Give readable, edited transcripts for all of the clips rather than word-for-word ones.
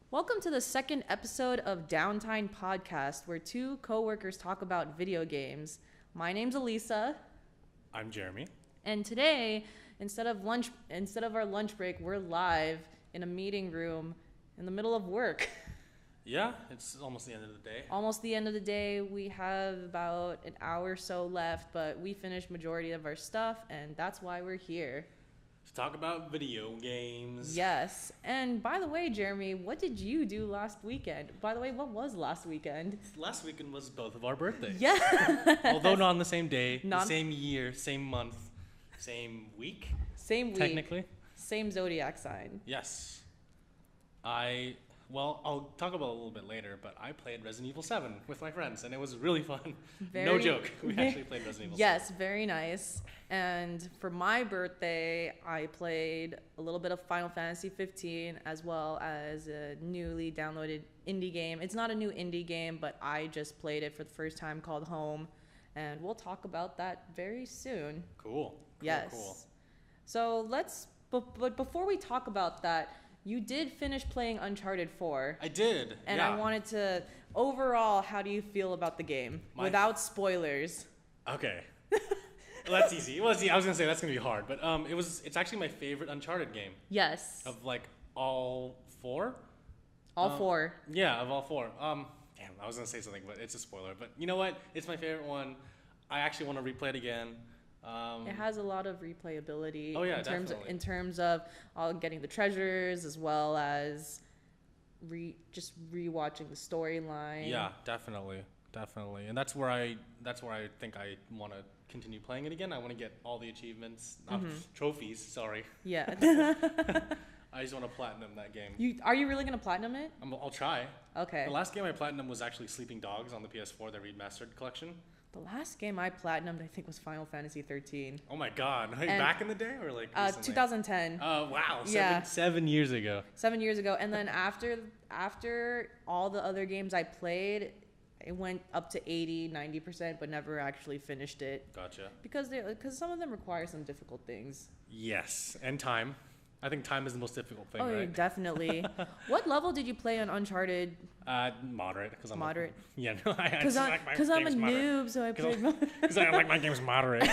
Welcome to the second episode of Downtime Podcast, where two co-workers talk about video games. My name's Alyssa. I'm Jeremy. And today, instead of our lunch break, we're live in a meeting room in the middle of work. Yeah, it's almost the end of the day. Almost the end of the day. We have about an hour or so left, but we finished majority of our stuff, and that's why we're here. To talk about video games. Yes. And by the way, Jeremy, what did you do last weekend? By the way, what was last weekend? Last weekend was both of our birthdays. Yeah. Although not on the same day, the same year, same month, same week. Same week. Technically. Same zodiac sign. Yes. I'll talk about it a little bit later, but I played Resident Evil 7 with my friends, and it was really fun. No joke. We actually played Resident Evil 7. Yes, very nice. And for my birthday, I played a little bit of Final Fantasy 15, as well as a newly downloaded indie game. It's not a new indie game, but I just played it for the first time, called Home, and we'll talk about that very soon. Cool. Yes. Cool. So but before we talk about that, you did finish playing Uncharted 4. I did. And I wanted to, overall, how do you feel about the game? Without spoilers. Okay. Well, that's easy. Well, I was going to say that's going to be hard, but it's actually my favorite Uncharted game. Yes. Of like all four? All four. Yeah, of all four. Damn, I was going to say something, but it's a spoiler. But you know what? It's my favorite one. I actually want to replay it again. It has a lot of replayability. Oh yeah, definitely. In terms of getting the treasures, as well as just rewatching the storyline. Yeah, definitely, and that's where I think I want to continue playing it again. I want to get all the achievements, trophies. Sorry. Yeah. I just want to platinum that game. Are you really gonna platinum it? I'll try. Okay. The last game I platinum was actually Sleeping Dogs on the PS4, the remastered collection. The last game I platinumed, I think, was Final Fantasy 13. Oh my god! Like back in the day, or like recently? 2010. Oh wow! Yeah. 7 years ago. 7 years ago, and then after all the other games I played, it went up to 80-90%, but never actually finished it. Gotcha. Because some of them require some difficult things. Yes, and time. I think time is the most difficult thing, right? Oh, definitely. What level did you play on Uncharted? Moderate, because I'm moderate. Because I'm a noob, so I played. Because I like my games moderate.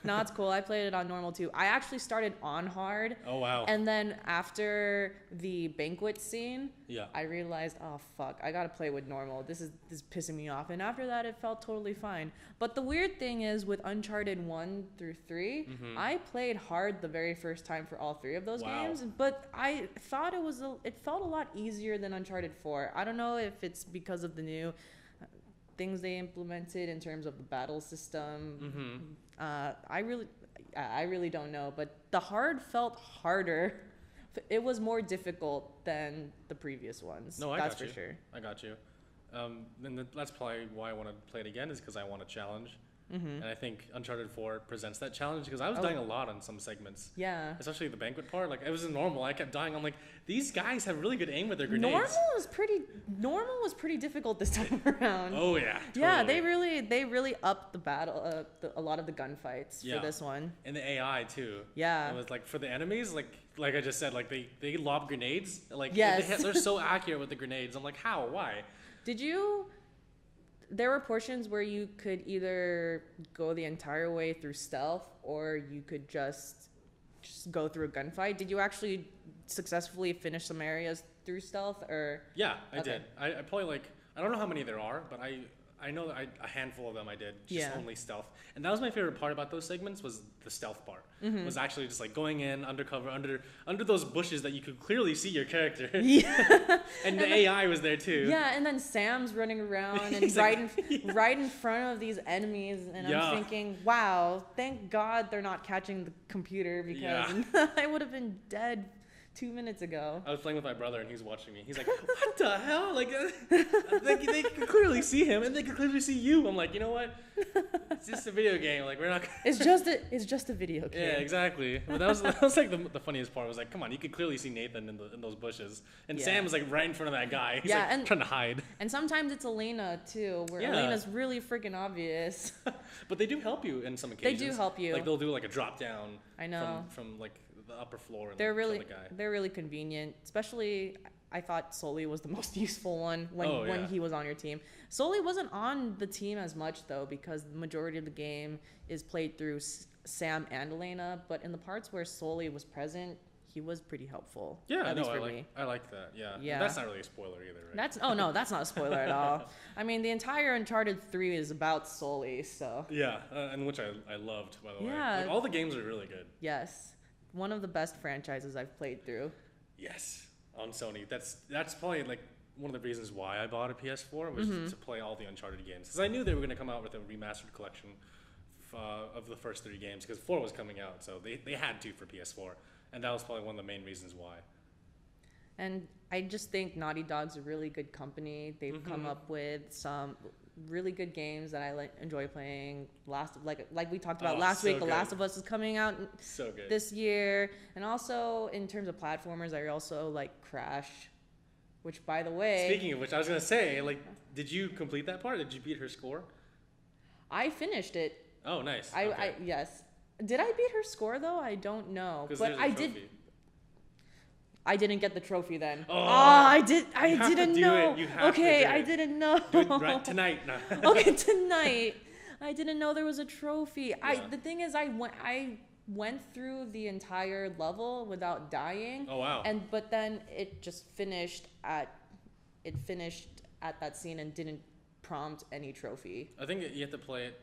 No, it's cool. I played it on normal too. I actually started on hard. Oh wow. And then after the banquet scene, yeah, I realized, oh fuck, I gotta play with normal. This is pissing me off. And after that, it felt totally fine. But the weird thing is, with Uncharted 1 through 3, I played hard the very first time for all three of those games. But I thought it felt a lot easier than Uncharted 4. I don't know if it's because of the new things they implemented in terms of the battle system. I really don't know, but the hard felt harder. It was more difficult than the previous ones. No, that's for sure. I got you. And that's probably why I want to play it again, is because I want a challenge. And I think Uncharted 4 presents that challenge, because I was dying a lot on some segments. Yeah. Especially the banquet part. Like, it was normal. I kept dying. I'm like, these guys have really good aim with their grenades. Normal was pretty difficult this time around. Oh yeah. Totally. Yeah, they really upped the battle, a lot of the gunfights for this one. And the AI too. Yeah. It was like, for the enemies, like I just said, like they lob grenades. Like yes. they're so accurate with the grenades. I'm like, how? Why? There were portions where you could either go the entire way through stealth, or you could just go through a gunfight. Did you actually successfully finish some areas through stealth, or? Yeah, I did. I probably I don't know how many there are, but I know that a handful of them I did, only stealth. And that was my favorite part about those segments, was the stealth part. Was actually just like going in undercover, under those bushes that you could clearly see your character. Yeah. and the AI was there too. Yeah, and then Sam's running around and right in front of these enemies, and I'm thinking, wow, thank God they're not catching the computer, because I would have been dead 2 minutes ago. I was playing with my brother, and he's watching me. He's like, what the hell? Like they can clearly see him, and they can clearly see you. I'm like, you know what? It's just a video game. Like, we're not. It's just a video game. Yeah, exactly. But that was like the funniest part. Was like, come on, you could clearly see Nathan in those bushes, and Sam was like right in front of that guy. He's like trying to hide. And sometimes it's Elena too, where Elena's really freaking obvious. But they do help you in some occasions. They do help you. Like, they'll do like a drop down. I know. From like the upper floor. And they're really convenient, especially. I thought Sully was the most useful one when he was on your team. Sully wasn't on the team as much, though, because the majority of the game is played through Sam and Elena. But in the parts where Sully was present, he was pretty helpful. Yeah, at least for me. I like that. Yeah. Yeah. That's not really a spoiler either, right? That's not a spoiler at all. I mean, the entire Uncharted 3 is about Sully, so. Yeah, and which I loved, by the way. Yeah. Like, all the games are really good. Yes. One of the best franchises I've played through. Yes, on Sony. That's probably like one of the reasons why I bought a PS4 was to play all the Uncharted games. Because I knew they were going to come out with a remastered collection of the first 3 games, because 4 was coming out, so they had to for PS4. And that was probably one of the main reasons why. And I just think Naughty Dog's a really good company. They've come up with some really good games that I enjoy playing. Like we talked about last week, The Last of Us is coming out this year. And also in terms of platformers, I also like Crash, which, by the way, speaking of which, I was gonna say, like, did you complete that part? Did you beat her score? I finished it. Oh, nice. Yes. Did I beat her score though? I don't know. But I did. I didn't get the trophy then. Oh, I didn't know. Okay, I didn't know. Do it right tonight. No. Okay, tonight. I didn't know there was a trophy. Yeah. The thing is, I went through the entire level without dying. Oh wow. But then it just finished at that scene and didn't prompt any trophy. I think you have to play it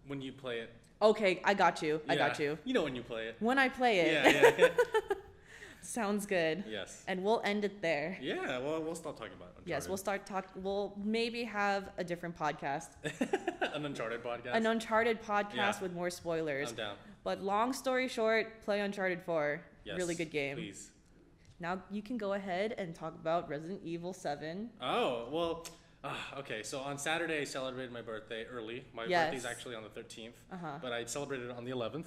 when you play it. Okay, I got you. I got you. You know when you play it. When I play it. Yeah. Sounds good. Yes. And we'll end it there. Yeah, well, we'll stop talking about Uncharted. Yes, we'll maybe have a different podcast. An Uncharted podcast? An Uncharted podcast with more spoilers. I'm down. But long story short, play Uncharted 4. Yes, really good game. Please. Now you can go ahead and talk about Resident Evil 7. Oh, well, okay. So on Saturday, I celebrated my birthday early. My birthday's actually on the 13th. But I celebrated it on the 11th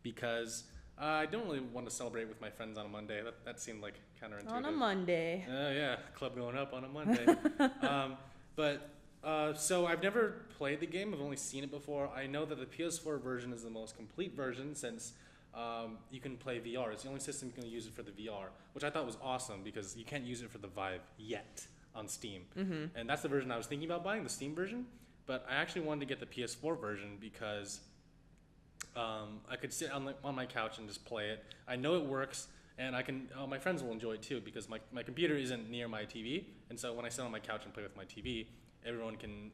because I don't really want to celebrate with my friends on a Monday. That seemed like counterintuitive. On a Monday. Yeah, club going up on a Monday. So I've never played the game. I've only seen it before. I know that the PS4 version is the most complete version since you can play VR. It's the only system you can use it for the VR, which I thought was awesome because you can't use it for the Vive yet on Steam. And that's the version I was thinking about buying, the Steam version. But I actually wanted to get the PS4 version because I could sit on my couch and just play it. I know it works, and I can. My friends will enjoy it too because my computer isn't near my TV, and so when I sit on my couch and play with my TV, everyone can.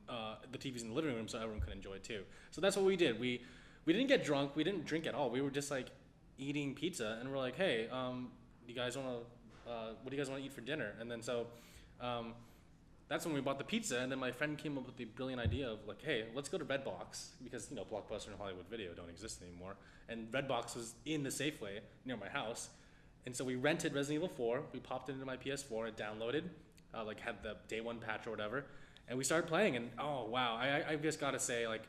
The TV's in the living room, so everyone can enjoy it too. So that's what we did. We didn't get drunk. We didn't drink at all. We were just like eating pizza, and we're like, hey, do you guys want to? What do you guys want to eat for dinner? And then so. That's when we bought the pizza, and then my friend came up with the brilliant idea of like, hey, let's go to Redbox because Blockbuster and Hollywood Video don't exist anymore, and Redbox was in the Safeway near my house, and so we rented Resident Evil 4. We popped it into my PS4 and downloaded, had the day one patch or whatever, and we started playing. And oh wow, I just gotta say, like,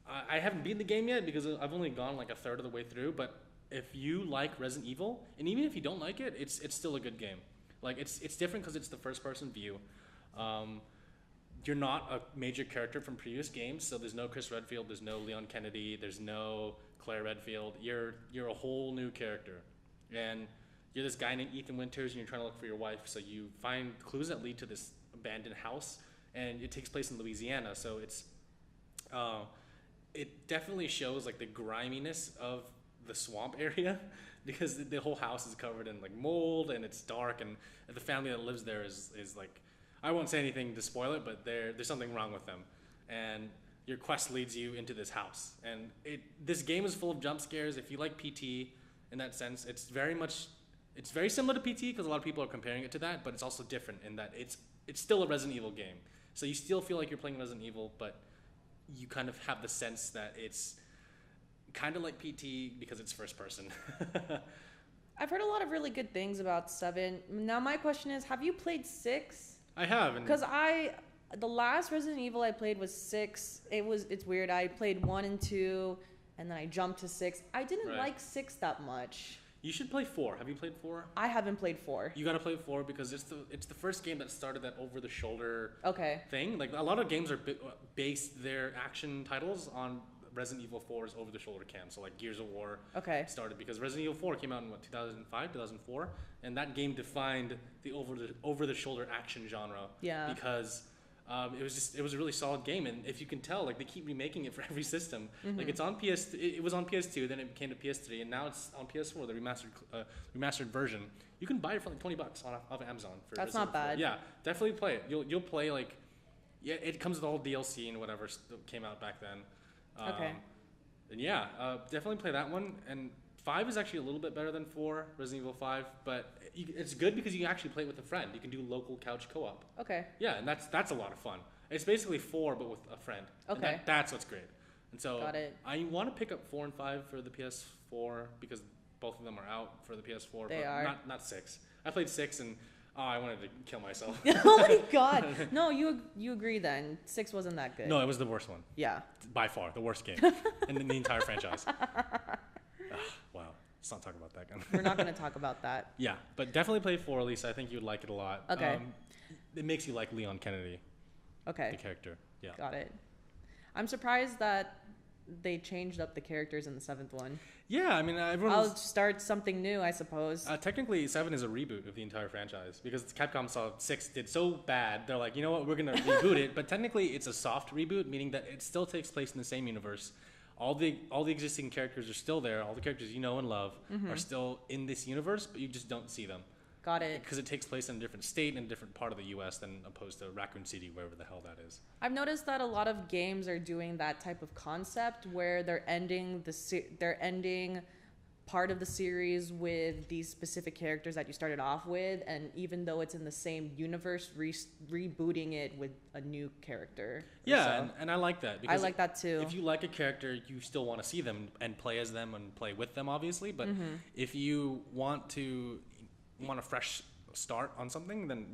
I haven't beaten the game yet because I've only gone like a third of the way through. But if you like Resident Evil, and even if you don't like it, it's still a good game. Like it's different because it's the first person view. You're not a major character from previous games, so there's no Chris Redfield, there's no Leon Kennedy, there's no Claire Redfield. You're a whole new character, and you're this guy named Ethan Winters, and you're trying to look for your wife. So you find clues that lead to this abandoned house, and it takes place in Louisiana. So it definitely shows like the griminess of the swamp area because the whole house is covered in like mold and it's dark, and the family that lives there is like. I won't say anything to spoil it, but there's something wrong with them, and your quest leads you into this house. And this game is full of jump scares. If you like PT in that sense, it's very similar to PT because a lot of people are comparing it to that, but it's also different in that it's still a Resident Evil game. So you still feel like you're playing Resident Evil, but you kind of have the sense that it's kind of like PT because it's first person. I've heard a lot of really good things about 7. Now my question is, have you played 6? I have. Because the last Resident Evil I played was 6. It's weird. I played 1 and 2, and then I jumped to 6. I didn't like 6 that much. You should play 4. Have you played 4? I haven't played 4. You gotta play 4 because it's the first game that started that over-the-shoulder thing. Like a lot of games are based their action titles on Resident Evil 4's over-the-shoulder cam. So like Gears of War started because Resident Evil 4 came out in 2005, 2004, and that game defined the over-the-shoulder action genre. Yeah. Because it was a really solid game, and if you can tell, like they keep remaking it for every system. Like it's on it was on PS2, then it came to PS3, and now it's on PS4, the remastered version. You can buy it for like $20 off of Amazon. That's not bad. Yeah, definitely play it. You'll play like, yeah, it comes with all DLC and whatever came out back then. And yeah, definitely play that one. And 5 is actually a little bit better than 4, Resident Evil 5, but it's good because you can actually play it with a friend. You can do local couch co-op. Okay. Yeah, and that's a lot of fun. It's basically 4, but with a friend. Okay. And that's what's great. And so Got it. I want to pick up 4 and 5 for the PS4 because both of them are out for the PS4. They but are. Not 6. I played 6 and I wanted to kill myself. Oh my god. No, you agree then. 6 wasn't that good. No, it was the worst one. Yeah. By far, the worst game in the entire franchise. Wow. Let's not talk about that again. We're not going to talk about that. Yeah, but definitely play 4, Lisa. I think you'd like it a lot. Okay. It makes you like Leon Kennedy. Okay. The character. Yeah. Got it. I'm surprised that they changed up the characters in the 7th one. Yeah, I mean, I'll start something new, I suppose. Technically, 7 is a reboot of the entire franchise because Capcom saw 6 did so bad. They're like, you know what, we're going to reboot it. But technically, it's a soft reboot, meaning that it still takes place in the same universe. All the existing characters are still there. All the characters you know and love are still in this universe, but you just don't see them. Got it. Because it takes place in a different state and a different part of the U.S. than opposed to Raccoon City, wherever the hell that is. I've noticed that a lot of games are doing that type of concept where they're ending part of the series with these specific characters that you started off with, and even though it's in the same universe, rebooting it with a new character. Yeah, and I like that. I like that too. If you like a character, you still want to see them and play as them and play with them, obviously. But if you want a fresh start on something, then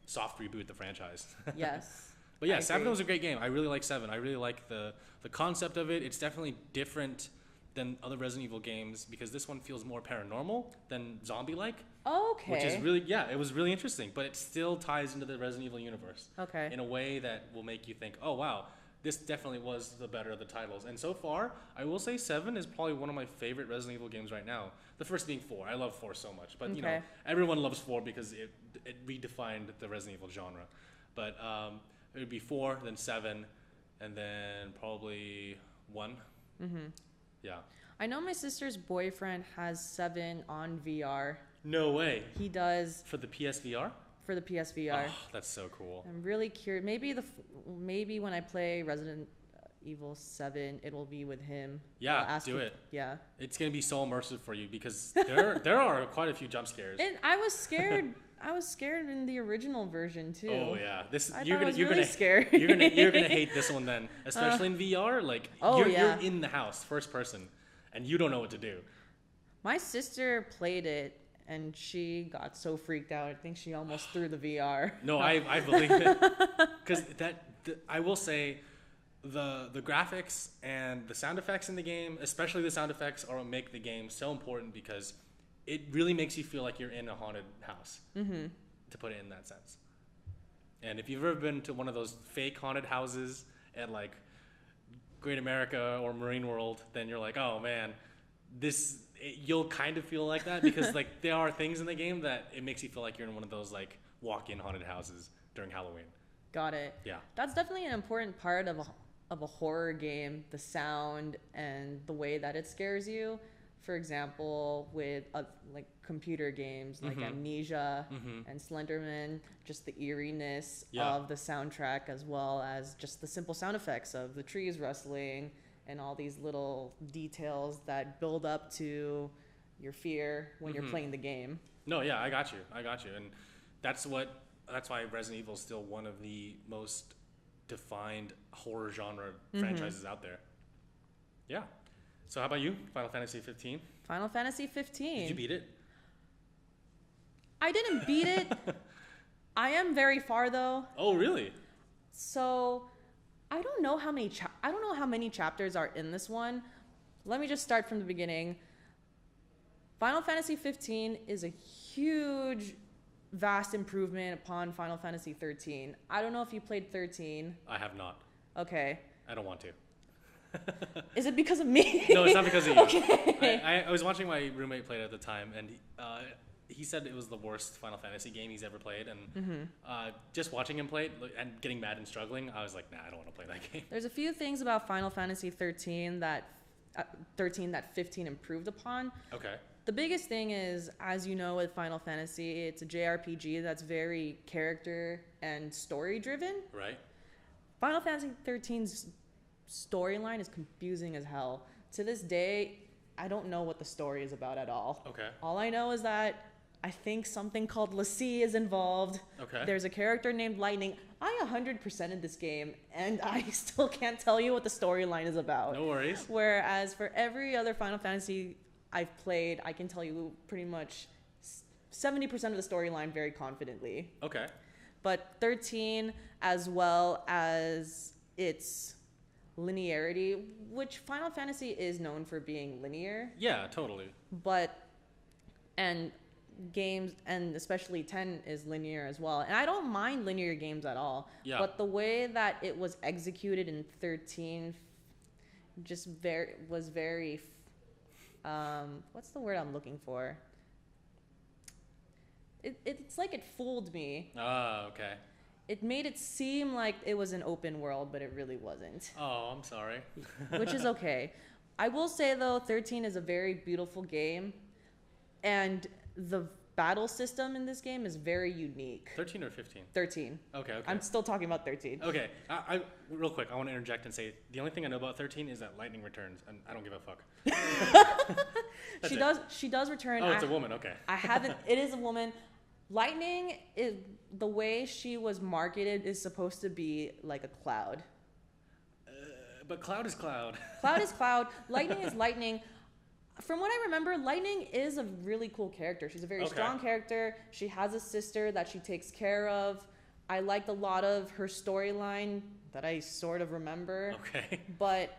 soft reboot the franchise. Yes. But yeah, 7 was a great game. I really like 7. I really like the concept of it. It's definitely different than other Resident Evil games because this one feels more paranormal than zombie-like. Okay. Which is it was really interesting, but it still ties into the Resident Evil universe. Okay. In a way that will make you think, oh wow, this definitely was the better of the titles. And so far, I will say 7 is probably one of my favorite Resident Evil games right now. The first being 4. I love 4 so much, but everyone loves 4 because it redefined the Resident Evil genre. But it would be 4, then 7, and then probably 1. Yeah. I know my sister's boyfriend has 7 on VR. No way. He does. For the PSVR? For the PSVR. Oh, that's so cool. I'm really curious. Maybe when I play Resident Evil 7, it will be with him. Yeah, do it. Yeah. It's going to be so immersive for you because there are quite a few jump scares. And I was scared. I was scared in the original version too. Oh yeah, you're gonna scared. you're gonna hate this one then, especially in VR. Like you're in the house, first person, and you don't know what to do. My sister played it and she got so freaked out. I think she almost threw the VR. No, I believe it because I will say the graphics and the sound effects in the game, especially the sound effects, are what make the game so important because it really makes you feel like you're in a haunted house, to put it in that sense. And if you've ever been to one of those fake haunted houses at like Great America or Marine World, then you're like, oh man, you'll kind of feel like that because like there are things in the game that it makes you feel like you're in one of those like walk-in haunted houses during Halloween. Got it. Yeah. That's definitely an important part of a horror game, the sound and the way that it scares you. For example, with like computer games like Amnesia and Slenderman, just the eeriness of the soundtrack as well as just the simple sound effects of the trees rustling and all these little details that build up to your fear when you're playing the game. No, yeah, I got you. And that's why Resident Evil is still one of the most defined horror genre franchises out there. Yeah. So how about you? Final Fantasy 15? Final Fantasy 15. Did you beat it? I didn't beat it. I am very far though. Oh, really? So I don't know how many chapters are in this one. Let me just start from the beginning. Final Fantasy 15 is a huge, vast improvement upon Final Fantasy 13. I don't know if you played 13. I have not. Okay. I don't want to. Is it because of me? No, it's not because of you. Okay. I was watching my roommate play it at the time, and he said it was the worst Final Fantasy game he's ever played. And just watching him play it and getting mad and struggling, I was like, nah, I don't want to play that game. There's a few things about Final Fantasy 13 that 15 improved upon. Okay. The biggest thing is, as you know, with Final Fantasy, it's a JRPG that's very character and story driven. Right. Final Fantasy 13's storyline is confusing as hell. To this day, I don't know what the story is about at all. Okay. All I know is that I think something called Lassie is involved. Okay. There's a character named Lightning. I 100%ed this game, and I still can't tell you what the storyline is about. No worries. Whereas for every other Final Fantasy I've played, I can tell you pretty much 70% of the storyline very confidently. Okay. But 13, as well as its linearity, which Final Fantasy is known for being linear. Yeah, totally. And games, and especially 10 is linear as well. And I don't mind linear games at all. Yeah. But the way that it was executed in 13 just was very... what's the word I'm looking for? It's like it fooled me. Ah, okay. It made it seem like it was an open world, but it really wasn't. Oh, I'm sorry. Which is okay. I will say, though, 13 is a very beautiful game, and the battle system in this game is very unique. 13 or 15? 13. Okay. I'm still talking about 13. Okay. I real quick, I want to interject and say the only thing I know about 13 is that lightning returns, and I don't give a fuck. She does return. Oh, it's a woman. Okay. I haven't. It is a woman. Lightning is the way she was marketed is supposed to be like a cloud. But Cloud is Cloud. Cloud is Cloud. Lightning is Lightning. From what I remember, Lightning is a really cool character. She's a very strong character. She has a sister that she takes care of. I liked a lot of her storyline that I sort of remember. Okay. But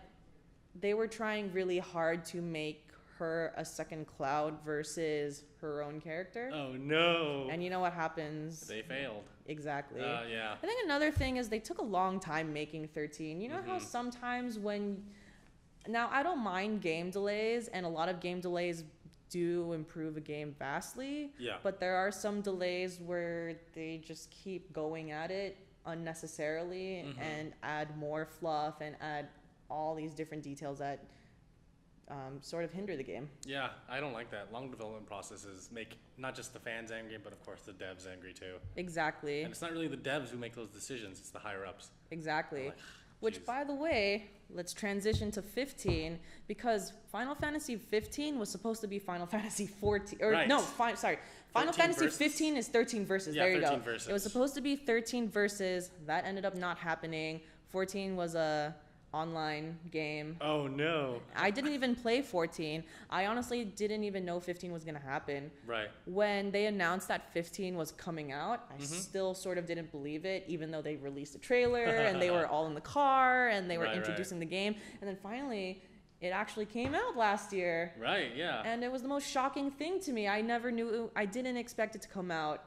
they were trying really hard to make her a second Cloud versus her own character. Oh, no. And you know what happens? They failed. Exactly. Yeah. I think another thing is they took a long time making 13. You know how sometimes when... Now, I don't mind game delays, and a lot of game delays do improve a game vastly. Yeah. But there are some delays where they just keep going at it unnecessarily and add more fluff and add all these different details that sort of hinder the game. Yeah, I don't like that. Long development processes make not just the fans angry, but of course the devs angry too. Exactly. And it's not really the devs who make those decisions, it's the higher ups. Exactly. Like, which, by the way, let's transition to 15, because Final Fantasy 15 was supposed to be Final Fantasy 14. Or right. No, sorry. Final Fantasy verses. 15 is 13 verses. Yeah, there you 13 go. verses. It was supposed to be 13 verses. That ended up not happening. 14 was a online game. Oh, no. I didn't even play 14. I honestly didn't even know 15 was going to happen. Right. When they announced that 15 was coming out, I still sort of didn't believe it, even though they released a trailer and they were all in the car and they were introducing the game. And then finally, it actually came out last year. Right, yeah. And it was the most shocking thing to me. I didn't expect it to come out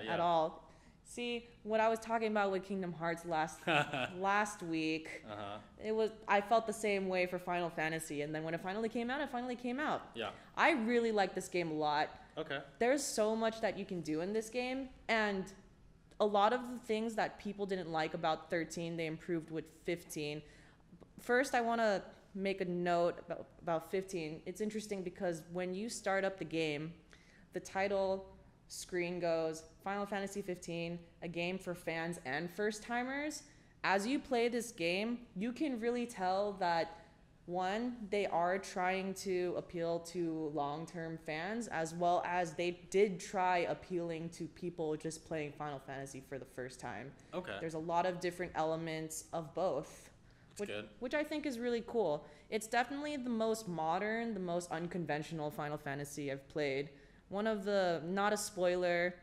at all. See, what I was talking about with Kingdom Hearts last week, I felt the same way for Final Fantasy, and then when it finally came out, it finally came out. Yeah. I really like this game a lot. Okay. There's so much that you can do in this game, and a lot of the things that people didn't like about 13, they improved with 15. First, I want to make a note about 15. It's interesting because when you start up the game, the title screen goes Final Fantasy 15, a game for fans and first-timers. As you play this game, you can really tell that, one, they are trying to appeal to long-term fans, as well as they did try appealing to people just playing Final Fantasy for the first time. Okay. There's a lot of different elements of both, which I think is really cool. It's definitely the most modern, the most unconventional Final Fantasy I've played. Not a spoiler,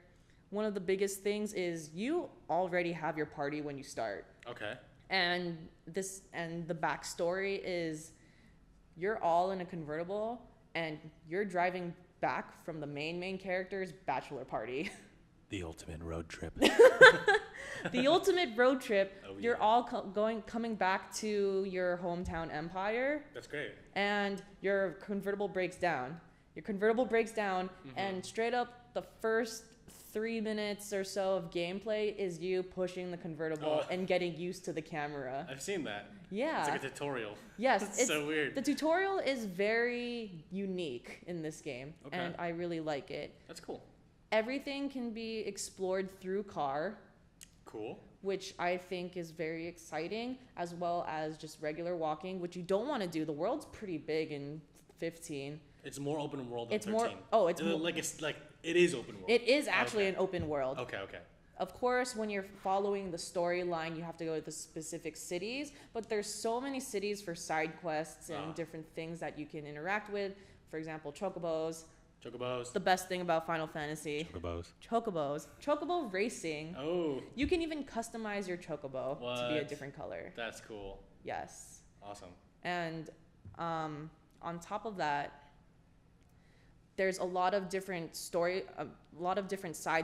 one of the biggest things is you already have your party when you start. Okay. And the backstory is you're all in a convertible and you're driving back from the main character's bachelor party. The ultimate road trip. The ultimate road trip. Oh, You're all coming back to your hometown empire. That's great. And your convertible breaks down. And straight up the first 3 minutes or so of gameplay is you pushing the convertible and getting used to the camera. I've seen that. Yeah. It's like a tutorial. Yes. It's so weird. The tutorial is very unique in this game, and I really like it. That's cool. Everything can be explored through car. Cool. Which I think is very exciting, as well as just regular walking, which you don't want to do. The world's pretty big in 15. It's more open world than 13. It is open world. It is actually an open world. Okay. Of course, when you're following the storyline, you have to go to the specific cities, but there's so many cities for side quests and different things that you can interact with. For example, chocobos. The best thing about Final Fantasy. Chocobo racing. Oh. You can even customize your chocobo to be a different color. That's cool. Yes. Awesome. And on top of that, there's a lot of different side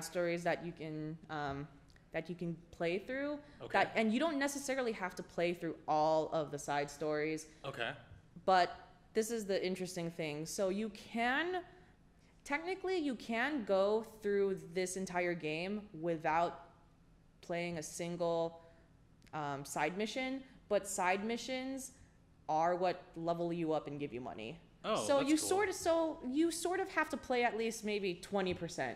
stories that you can play through. Okay. And you don't necessarily have to play through all of the side stories. Okay. But this is the interesting thing. So technically you can go through this entire game without playing a single side mission, but side missions are what level you up and give you money. Oh, so that's cool. you sort of have to play at least maybe 20%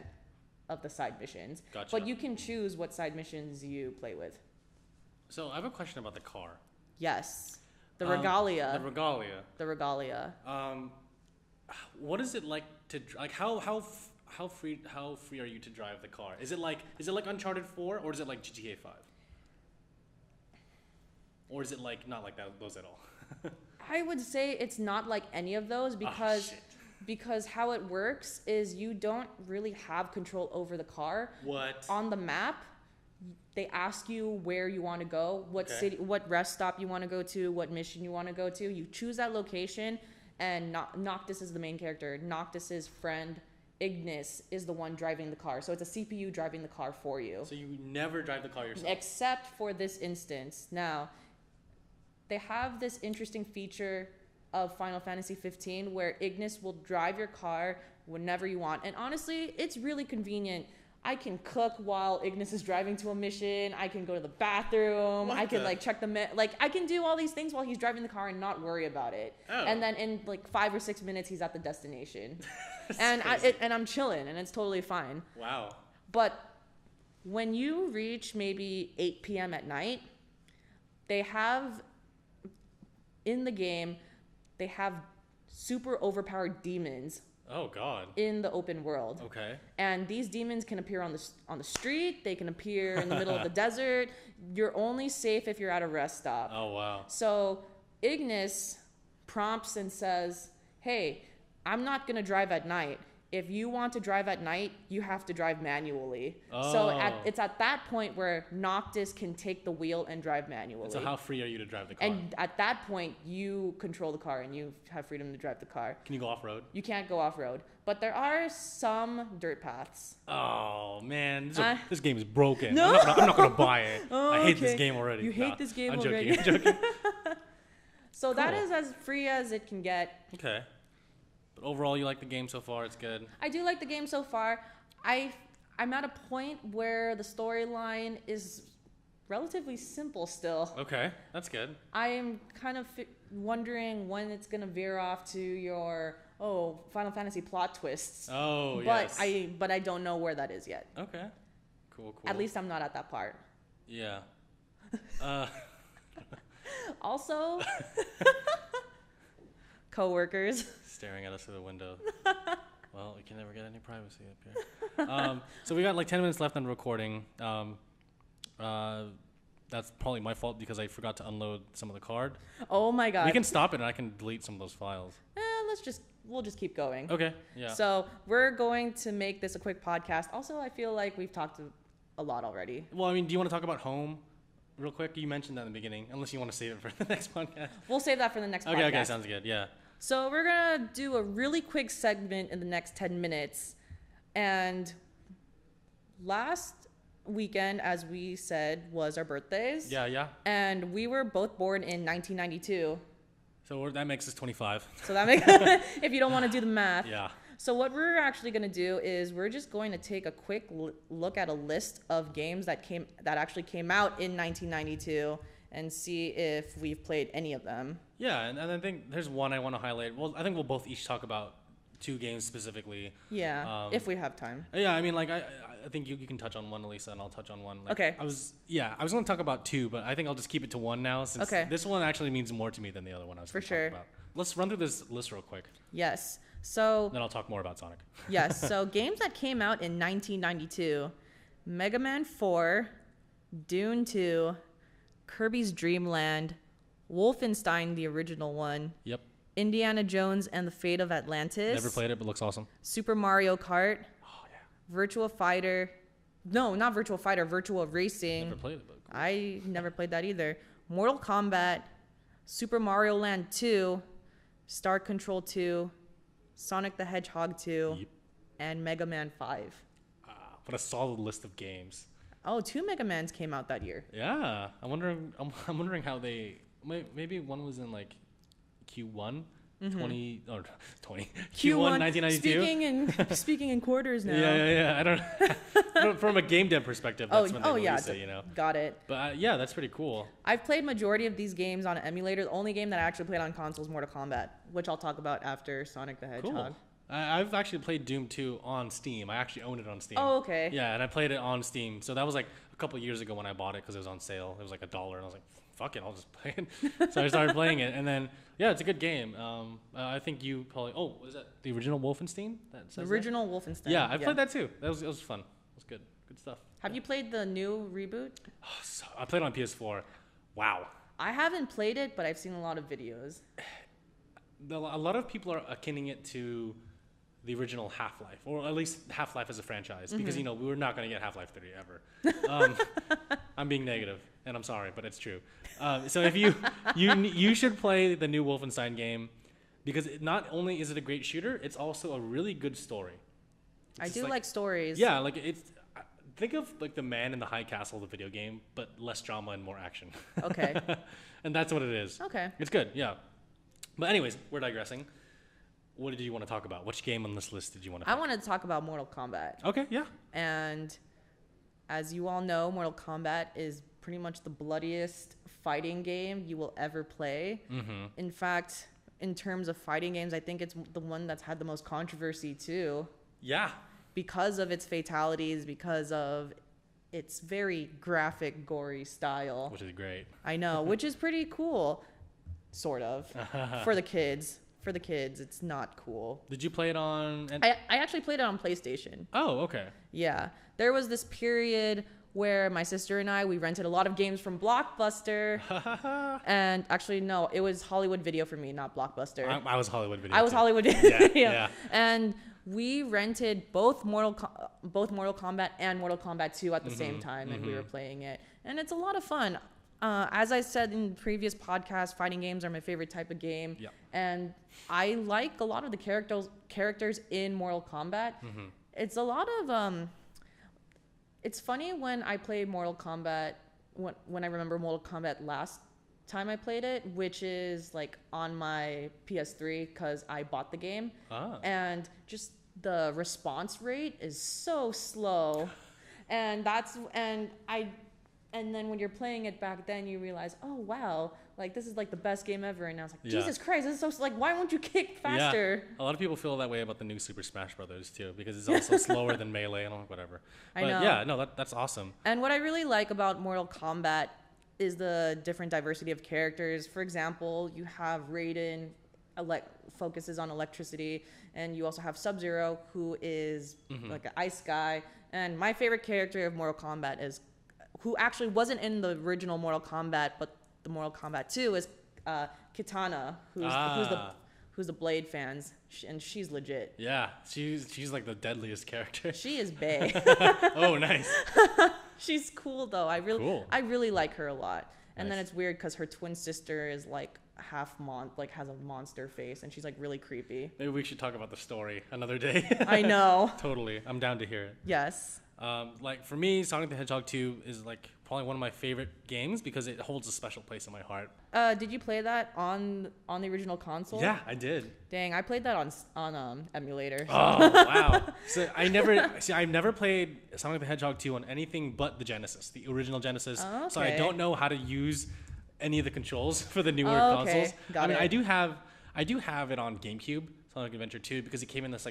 of the side missions. Gotcha. But you can choose what side missions you play with. So I have a question about the car. Yes. The Regalia. The Regalia. What is it like to how free are you to drive the car? Is it like Uncharted 4 or is it like GTA 5? Or is it like not like those at all? I would say it's not like any of those because how it works is you don't really have control over the car. What? On the map, they ask you where you want to go, what city, what rest stop you want to go to, what mission you want to go to. You choose that location, and Noctis is the main character. Noctis's friend Ignis is the one driving the car. So it's a CPU driving the car for you. So you never drive the car yourself? Except for this instance. Now, they have this interesting feature of Final Fantasy 15 where Ignis will drive your car whenever you want. And honestly, it's really convenient. I can cook while Ignis is driving to a mission. I can go to the bathroom. I can check I can do all these things while he's driving the car and not worry about it. Oh. And then in 5 or 6 minutes, he's at the destination. And I'm chilling, and it's totally fine. Wow. But when you reach maybe 8 p.m. at night, in the game, they have super overpowered demons. Oh God. In the open world. Okay. And these demons can appear on the street. They can appear in the middle of the desert. You're only safe if you're at a rest stop. Oh wow. So Ignis prompts and says, "Hey, I'm not gonna drive at night. If you want to drive at night, you have to drive manually." Oh. So it's at that point where Noctis can take the wheel and drive manually. And so how free are you to drive the car? And at that point, you control the car and you have freedom to drive the car. Can you go off-road? You can't go off-road. But there are some dirt paths. Oh, man. This game is broken. No. I'm not going to buy it. Oh, I hate this game already. You hate this game I'm already? I'm joking. So cool. That is as free as it can get. Okay. But overall, you like the game so far? It's good? I do like the game so far. I'm at a point where the storyline is relatively simple still. Okay, that's good. I am kind of wondering when it's going to veer off to your, Final Fantasy plot twists. Oh, yes. But I don't know where that is yet. Okay. Cool. At least I'm not at that part. Yeah. Also, coworkers staring at us through the window. Well, we can never get any privacy up here. So we got 10 minutes left on recording. That's probably my fault because I forgot to unload some of the card. Oh my God. We can stop it and I can delete some of those files. We'll just keep going. Okay. Yeah. So we're going to make this a quick podcast. Also, I feel like we've talked a lot already. Well, do you want to talk about home real quick? You mentioned that in the beginning, unless you want to save it for the next podcast. We'll save that for the next podcast. Okay, sounds good. Yeah. So we're going to do a really quick segment in the next 10 minutes. And last weekend, as we said, was our birthdays. Yeah. And we were both born in 1992. So that makes us 25. So that makes, if you don't want to do the math. Yeah. So what we're actually going to do is we're just going to take a quick look at a list of games that actually came out in 1992 and see if we've played any of them. Yeah, and I think there's one I want to highlight. Well, I think we'll both each talk about 2 games specifically. Yeah, if we have time. Yeah, I mean, like, I think you can touch on one, Alyssa, and I'll touch on one. Like, okay. I was going to talk about 2, but I think I'll just keep it to 1 now, since this one actually means more to me than the other one I was going to talk about. Let's run through this list real quick. Yes. So then I'll talk more about Sonic. Yes. So games that came out in 1992: Mega Man 4, Dune 2, Kirby's Dream Land, Wolfenstein, the original one. Yep. Indiana Jones and the Fate of Atlantis. Never played it, but looks awesome. Super Mario Kart. Oh yeah. Virtua Fighter. No, not Virtua Fighter. Virtua Racing. Never played it, but cool. I never played that either. Mortal Kombat. Super Mario Land 2. Star Control 2. Sonic the Hedgehog 2. Yep. And Mega Man 5. What a solid list of games. Oh, 2 Mega Mans came out that year. Yeah, I'm wondering how they. Maybe one was in like Q1, 20 or 20 Q1 1992. Speaking in quarters now. Yeah. I don't. From a game dev perspective, that's when they released it. You know. Got it. But yeah, that's pretty cool. I've played majority of these games on an emulator. The only game that I actually played on console is Mortal Kombat, which I'll talk about after Sonic the Hedgehog. Cool. I've actually played Doom 2 on Steam. I actually own it on Steam. Oh, okay. Yeah, and I played it on Steam. So that was like a couple years ago when I bought it because it was on sale. It was like $1, and I was like, fuck it, I'll just play it. So I started playing it, and then yeah, it's a good game. I think you probably was that the original Wolfenstein? The original Wolfenstein. Yeah, I played that too. It was fun. It was good stuff. Have you played the new reboot? So I played it on PS4. Wow. I haven't played it, but I've seen a lot of videos. A lot of people are akinning it to the original Half-Life, or at least Half-Life as a franchise, because we were not going to get Half-Life 3 ever. I'm being negative, and I'm sorry, but it's true. So if you should play the new Wolfenstein game, because not only is it a great shooter, it's also a really good story. I do like stories. Yeah, like think of like the Man in the High Castle, the video game, but less drama and more action. Okay. And that's what it is. Okay. It's good, yeah. But anyways, we're digressing. What did you want to talk about? Which game on this list did you want to pick? I wanted to talk about Mortal Kombat. Okay, yeah. And as you all know, Mortal Kombat is pretty much the bloodiest fighting game you will ever play. Mm-hmm. In fact, in terms of fighting games, I think it's the one that's had the most controversy too. Yeah. Because of its fatalities, because of its very graphic, gory style. Which is great. I know, which is pretty cool, sort of, for the kids. For the kids, it's not cool. Did you play it on... I actually played it on PlayStation. Oh, okay. Yeah. There was this period where my sister and we rented a lot of games from Blockbuster. And actually, no, it was Hollywood Video for me, not Blockbuster. I was Hollywood Video. I was Hollywood Video. Yeah. And we rented both Mortal Kombat and Mortal Kombat 2 at the same time, and we were playing it. And it's a lot of fun. As I said in previous podcasts, fighting games are my favorite type of game. Yep. And I like a lot of the characters in Mortal Kombat. Mm-hmm. It's a lot of... it's funny when I play Mortal Kombat, when I remember Mortal Kombat last time I played it, which is like on my PS3 because I bought the game. And just the response rate is so slow. And then when you're playing it back then, you realize, oh, wow, like this is like the best game ever. And I was like, Jesus Christ, this is so, like, why won't you kick faster? Yeah. A lot of people feel that way about the new Super Smash Brothers too, because it's also slower than Melee and whatever. I know. Yeah, no, that's awesome. And what I really like about Mortal Kombat is the different diversity of characters. For example, you have Raiden, focuses on electricity, and you also have Sub-Zero, who is like an ice guy. And my favorite character of Mortal Kombat is, who actually wasn't in the original Mortal Kombat, but the Mortal Kombat 2 is Kitana, who's the Blade fans, and she's legit. Yeah, she's like the deadliest character. She is bae. Oh, nice. She's cool though. I really like her a lot. And then it's weird because her twin sister is like has a monster face, and she's like really creepy. Maybe we should talk about the story another day. I know. Totally, I'm down to hear it. Yes. Like for me, Sonic the Hedgehog 2 is like probably one of my favorite games because it holds a special place in my heart. Did you play that on the original console? Yeah, I did. Dang, I played that on emulator. So. Oh wow! So I've never played Sonic the Hedgehog 2 on anything but the Genesis, the original Genesis. Oh, okay. So I don't know how to use any of the controls for the newer consoles. Got it. I do have it on GameCube, Sonic Adventure 2, because it came in this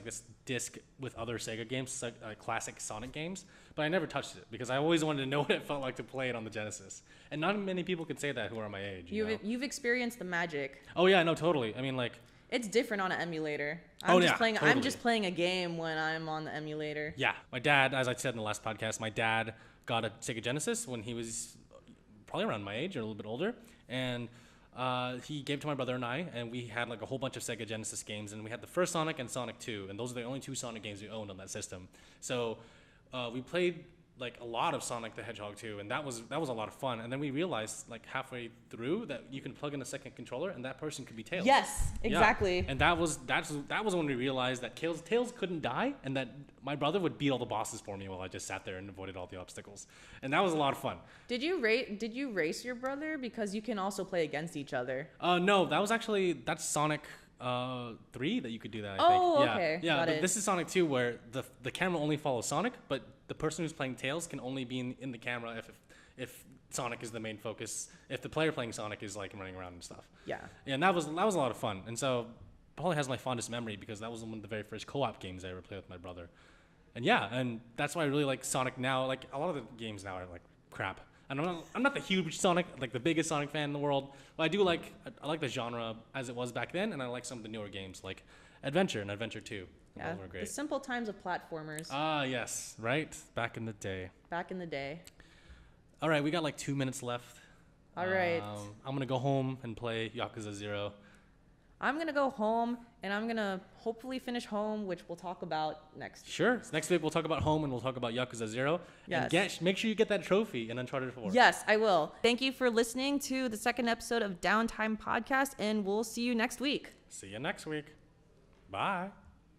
disc with other Sega games, classic Sonic games. But I never touched it because I always wanted to know what it felt like to play it on the Genesis. And not many people can say that who are my age. You've experienced the magic. Oh yeah, no, totally. I mean, like. It's different on an emulator. Totally. I'm just playing a game when I'm on the emulator. Yeah, my dad, as I said in the last podcast, my dad got a Sega Genesis when he was probably around my age or a little bit older, and he gave it to my brother and I, and we had like a whole bunch of Sega Genesis games, and we had the first Sonic and Sonic 2, and those are the only two Sonic games we owned on that system. So we played like a lot of Sonic the Hedgehog 2, and that was a lot of fun. And then we realized like halfway through that you can plug in a second controller, and that person could be Tails. Yes, exactly. Yeah. And that was when we realized that Tails couldn't die, and that my brother would beat all the bosses for me while I just sat there and avoided all the obstacles. And that was a lot of fun. Did you race your brother? Because you can also play against each other. No, that's Sonic 3 that you could do that, I think. Oh, Yeah. okay. Yeah, Got but it. this is Sonic 2 where the camera only follows Sonic, but the person who's playing Tails can only be in the camera if Sonic is the main focus, if the player playing Sonic is like running around and stuff. Yeah. And that was a lot of fun. And so probably has my fondest memory because that was one of the very first co-op games I ever played with my brother. And yeah, and that's why I really like Sonic now. Like a lot of the games now are like crap. And I'm not the huge Sonic, like the biggest Sonic fan in the world, but I like the genre as it was back then, and I like some of the newer games like Adventure and Adventure 2. Yeah, those were great. the simple times of platformers. Ah, yes, right? Back in the day. All right, we got like 2 minutes left. All right. I'm going to go home and play Yakuza 0. I'm going to go home, and I'm going to hopefully finish Home, which we'll talk about next. Sure. So next week we'll talk about Home, and we'll talk about Yakuza 0. Yes. And make sure you get that trophy in Uncharted 4. Yes, I will. Thank you for listening to the second episode of Downtime Podcast, and we'll see you next week. See you next week. Bye.